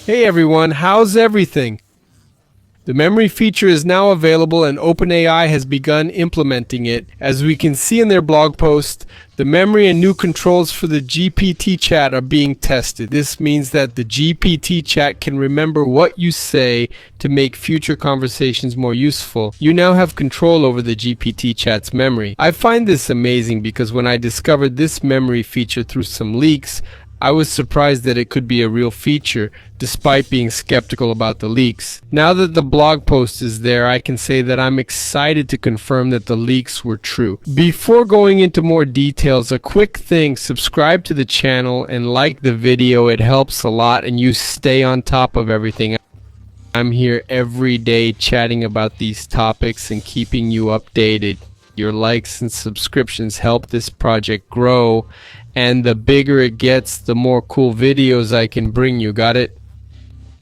Hey everyone, how's everything? The memory feature is now available and OpenAI has begun implementing it. As we can see in their blog post, the memory and new controls for the GPT chat are being tested. This means that the GPT chat can remember what you say to make future conversations more useful. You now have control over the GPT chat's memory. I find this amazing because when I discovered this memory feature through some leaks, I was surprised that it could be a real feature, despite being skeptical about the leaks. Now that the blog post is there, I can say that I'm excited to confirm that the leaks were true. Before going into more details, a quick thing: subscribe to the channel and like the video. It helps a lot and you stay on top of everything. I'm here every day chatting about these topics and keeping you updated. Your likes and subscriptions help this project grow, and the bigger it gets, the more cool videos I can bring you. Got it?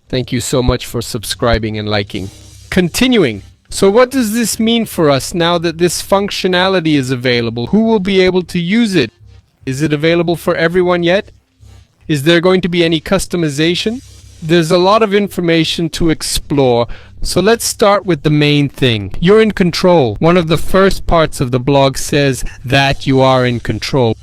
Thank you so much for subscribing and liking. Continuing. So what does this mean for us now that this functionality is available? Who will be able to use it? Is it available for everyone yet? Is there going to be any customization? There's a lot of information to explore, so let's start with the main thing. You're in control. One of the first parts of the blog says that you are in control.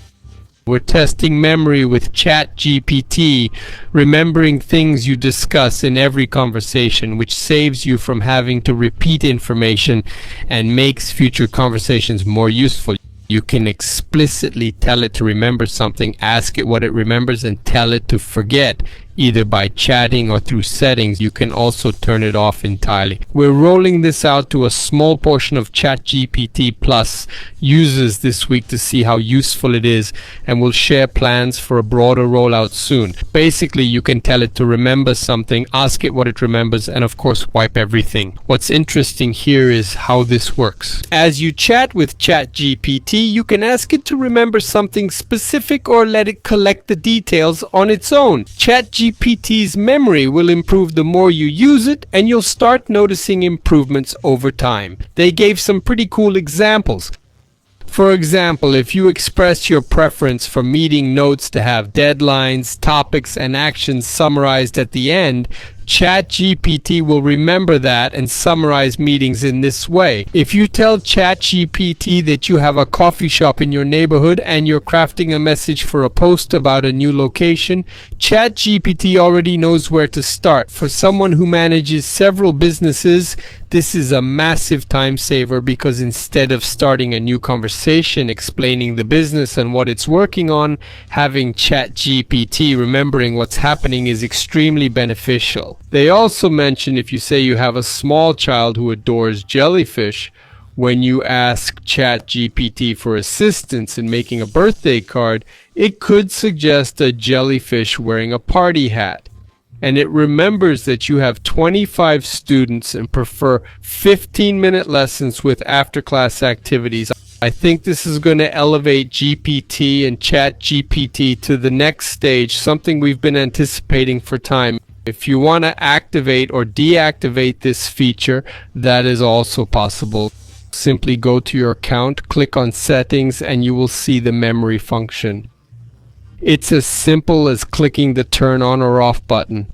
We're testing memory with ChatGPT, remembering things you discuss in every conversation, which saves you from having to repeat information and makes future conversations more useful. You can explicitly tell it to remember something, ask it what it remembers, and tell it to forget, either by chatting or through settings. You can also turn it off entirely. We're rolling this out to a small portion of ChatGPT Plus users this week to see how useful it is, and we'll share plans for a broader rollout soon. Basically, you can tell it to remember something, ask it what it remembers, and of course wipe everything. What's interesting here is how this works. As you chat with ChatGPT, you can ask it to remember something specific or let it collect the details on its own. ChatGPT's memory will improve the more you use it, and you'll start noticing improvements over time. They gave some pretty cool examples. For example, if you express your preference for meeting notes to have deadlines, topics, and actions summarized at the end, ChatGPT will remember that and summarize meetings in this way. If you tell ChatGPT that you have a coffee shop in your neighborhood and you're crafting a message for a post about a new location, ChatGPT already knows where to start. For someone who manages several businesses, this is a massive time saver because instead of starting a new conversation explaining the business and what it's working on, having ChatGPT remembering what's happening is extremely beneficial. They also mention if you say you have a small child who adores jellyfish, when you ask ChatGPT for assistance in making a birthday card, it could suggest a jellyfish wearing a party hat. And it remembers that you have 25 students and prefer 15-minute lessons with after-class activities. I think this is going to elevate GPT and ChatGPT to the next stage, something we've been anticipating for time. If you want to activate or deactivate this feature, that is also possible. Simply go to your account, click on Settings, and you will see the memory function. It's as simple as clicking the turn on or off button.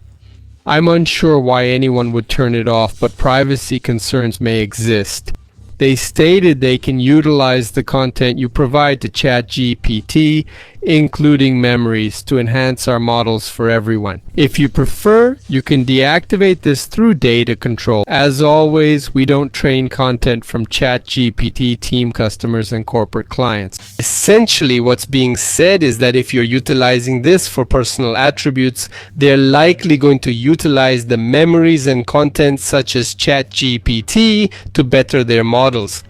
I'm unsure why anyone would turn it off, but privacy concerns may exist. They stated they can utilize the content you provide to ChatGPT, including memories, to enhance our models for everyone. If you prefer, you can deactivate this through data control. As always, we don't train content from ChatGPT team customers and corporate clients. Essentially, what's being said is that if you're utilizing this for personal attributes, they're likely going to utilize the memories and content such as ChatGPT to better their models.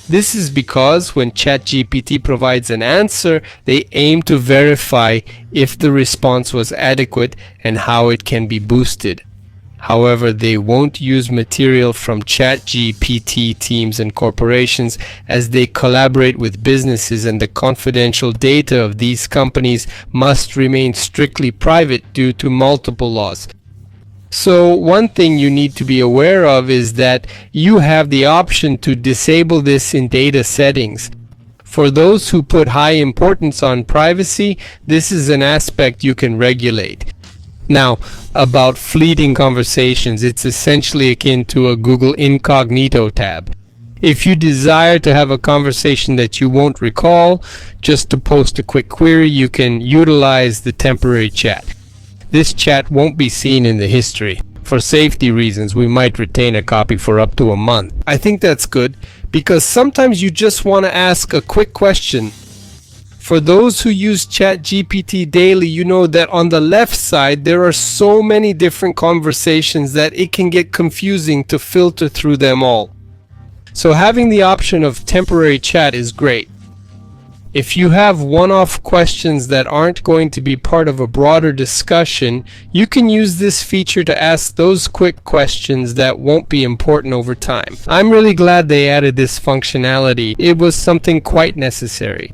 This is because when ChatGPT provides an answer, they aim to verify if the response was adequate and how it can be boosted. However, they won't use material from ChatGPT teams and corporations as they collaborate with businesses, and the confidential data of these companies must remain strictly private due to multiple laws. So one thing you need to be aware of is that you have the option to disable this in data settings. For those who put high importance on privacy, this is an aspect you can regulate. Now, about fleeting conversations, it's essentially akin to a Google Incognito tab. If you desire to have a conversation that you won't recall, just to post a quick query, you can utilize the temporary chat. This chat won't be seen in the history. For safety reasons, we might retain a copy for up to a month. I think that's good because sometimes you just want to ask a quick question. For those who use ChatGPT daily, you know that on the left side there are so many different conversations that it can get confusing to filter through them all. So having the option of temporary chat is great. If you have one-off questions that aren't going to be part of a broader discussion, you can use this feature to ask those quick questions that won't be important over time. I'm really glad they added this functionality. It was something quite necessary.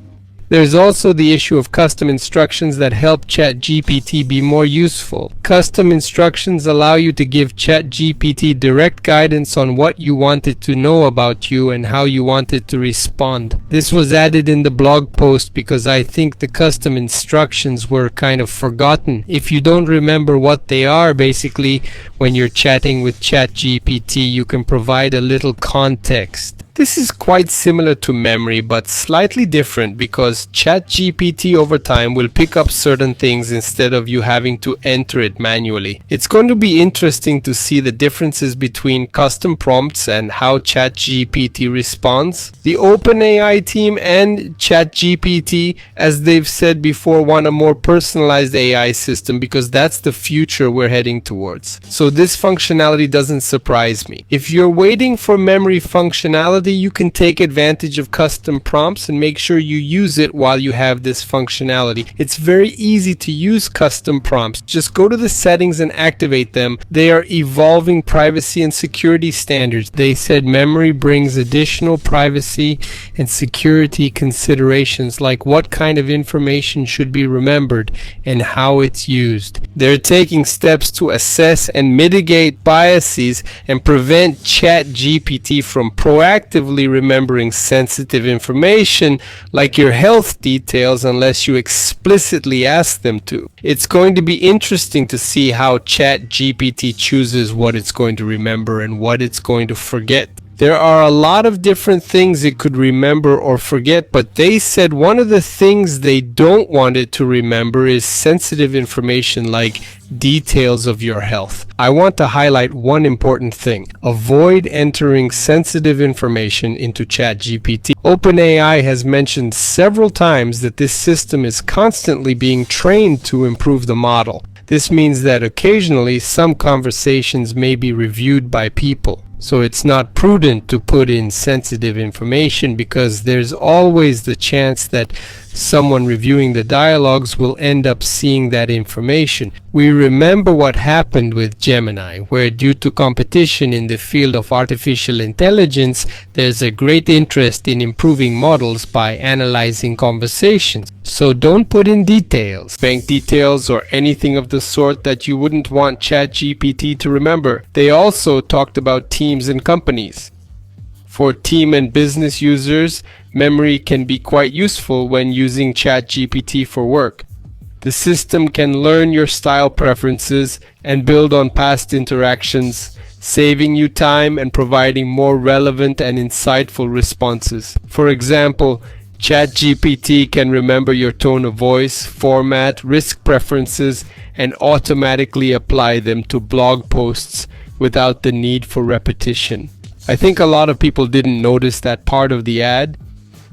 There's also the issue of custom instructions that help ChatGPT be more useful. Custom instructions allow you to give ChatGPT direct guidance on what you want it to know about you and how you want it to respond. This was added in the blog post because I think the custom instructions were kind of forgotten. If you don't remember what they are, basically, when you're chatting with ChatGPT, you can provide a little context. This is quite similar to memory, but slightly different because ChatGPT over time will pick up certain things instead of you having to enter it manually. It's going to be interesting to see the differences between custom prompts and how ChatGPT responds. The OpenAI team and ChatGPT, as they've said before, want a more personalized AI system because that's the future we're heading towards. So this functionality doesn't surprise me. If you're waiting for memory functionality, you can take advantage of custom prompts and make sure you use it while you have this functionality. It's very easy to use custom prompts. Just go to the settings and activate them. They are evolving privacy and security standards. They said memory brings additional privacy and security considerations like what kind of information should be remembered and how it's used. They're taking steps to assess and mitigate biases and prevent ChatGPT from proactively remembering sensitive information like your health details unless you explicitly ask them to. It's going to be interesting to see how ChatGPT chooses what it's going to remember and what it's going to forget. There are a lot of different things it could remember or forget, but they said one of the things they don't want it to remember is sensitive information like details of your health. I want to highlight one important thing. Avoid entering sensitive information into ChatGPT. OpenAI has mentioned several times that this system is constantly being trained to improve the model. This means that occasionally some conversations may be reviewed by people. So it's not prudent to put in sensitive information because there's always the chance that someone reviewing the dialogues will end up seeing that information. We remember what happened with Gemini, where due to competition in the field of artificial intelligence, there's a great interest in improving models by analyzing conversations. So don't put in details, bank details, or anything of the sort that you wouldn't want ChatGPT to remember. They also talked about teams and companies. For team and business users, memory can be quite useful when using ChatGPT for work. The system can learn your style preferences and build on past interactions, saving you time and providing more relevant and insightful responses. For example, ChatGPT can remember your tone of voice, format, risk preferences, and automatically apply them to blog posts without the need for repetition. I think a lot of people didn't notice that part of the ad.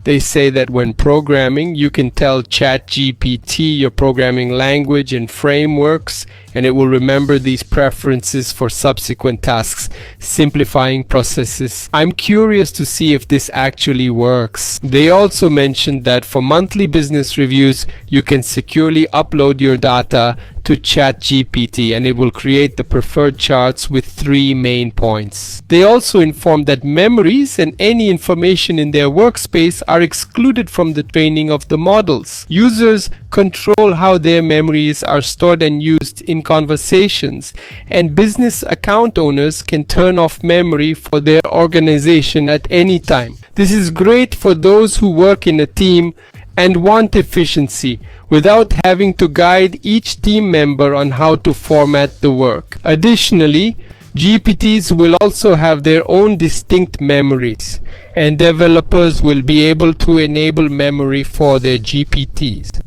They say that when programming, you can tell ChatGPT your programming language and frameworks, and it will remember these preferences for subsequent tasks, simplifying processes. I'm curious to see if this actually works. They also mentioned that for monthly business reviews, you can securely upload your data to ChatGPT and it will create the preferred charts with 3 main points. They also informed that memories and any information in their workspace are excluded from the training of the models. Users control how their memories are stored and used in conversations, and business account owners can turn off memory for their organization at any time. This is great for those who work in a team and want efficiency without having to guide each team member on how to format the work. Additionally, GPTs will also have their own distinct memories, and developers will be able to enable memory for their GPTs.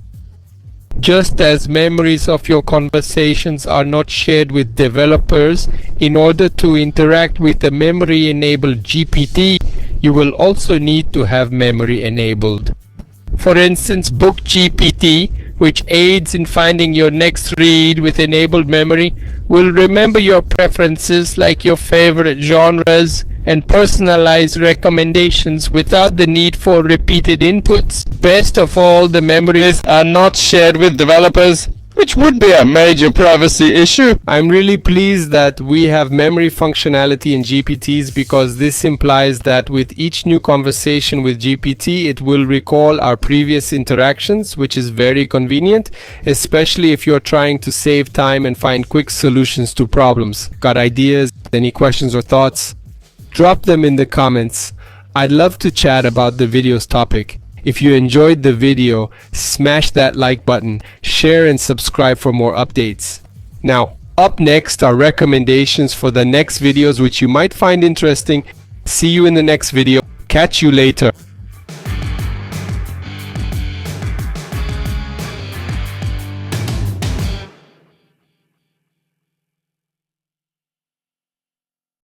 Just as memories of your conversations are not shared with developers, in order to interact with a memory-enabled GPT, you will also need to have memory enabled. For instance, Book GPT, which aids in finding your next read with enabled memory, will remember your preferences like your favorite genres and personalize recommendations without the need for repeated inputs. Best of all, the memories are not shared with developers, which would be a major privacy issue. I'm really pleased that we have memory functionality in GPTs, because this implies that with each new conversation with GPT, it will recall our previous interactions, which is very convenient, especially if you're trying to save time and find quick solutions to problems. Got ideas? Any questions or thoughts? Drop them in the comments. I'd love to chat about the video's topic. If you enjoyed the video, smash that like button, share and subscribe for more updates. Now, up next are recommendations for the next videos which you might find interesting. See you in the next video. Catch you later.